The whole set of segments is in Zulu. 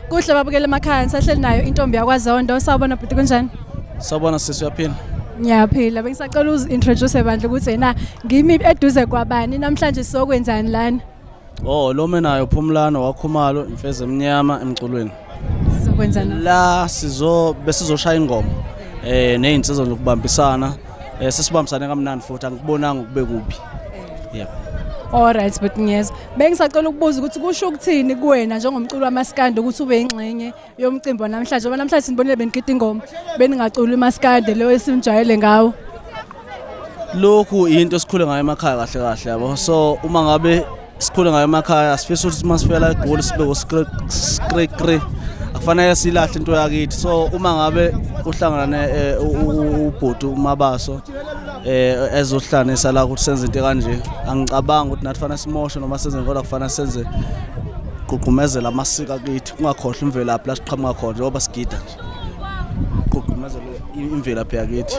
Kuhle babukela emakhaya nisahleli nayo intombi yakwaZondo. Sawubona bhuti kunjani? Sawubona sisi uyaphila. Ngiyaphila. Bengisacela uzi-introduce bandla ukuthi yena ngimi eduze kwabani namhlanje sizokwenzani lana? Oh lo menayo Phumlano waKhumalo imfeze emnyama emculweni. Sizokwenzani? La besizoshaya ingoma nezinsizwa zokubambisana sesibambisane kamnandi futhi angikubonanga kube kuphi. Yebo. Alright but ngiyezwa. Bengisacela ukubuza ukuthi kusho ukuthini kuwena njengomculi wamaskandi ukuthi ube ingxenye yomcimbi namhlanje ngoba namhlanje sinibonile benigida ingoma beningaculi umaskandi lo esimjayele ngawo. Lokhu into esikhule ngayo emakhaya kahle kahle yabo. So uma ngabe sikhule ngayo emakhaya asifisa ukuthi masifela eGoli sibe uskri akufanele silahle into yakithi. So uma ngabe uhlangana ubhuti uMabaso ezohlanisa la ukuthi senze into kanje angicabanga ukuthi nathi fanele simoshe noma senze kodwa kufanele senze gqugqumezela amasiko akithi ungakhohlwa imvelaphi la siqhamuka khona njengoba sigida nje gqugqumezela imvelaphi yakithi.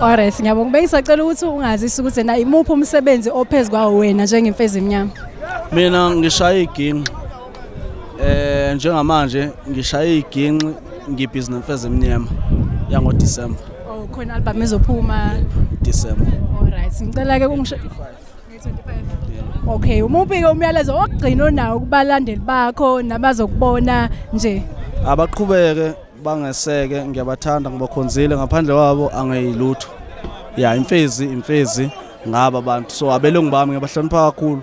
Alright ngiyabonga bengisacela ukuthi ungazisi ukuthi na imuphi umsebenzi ophezulu kwawo wena njengemfezi emnyama. Mina ngishaya iginqi njengamanje ngishaya iginqi ngibhizi nemfezi emnyama yango December. Oh khona album ezophuma December. Alright ngicela ke ungisho 25. Okay umuphi ke umyalezo wokugcina onawo kubalandeli bakho nabazokubona nje? Abaqhubeke bangeseke ngiyabathanda ngibakhonzile ngaphandle kwabo angeyilutho. Ya imfezi ngaba abantu so abelungu bami ngiyabahlonipha kakhulu.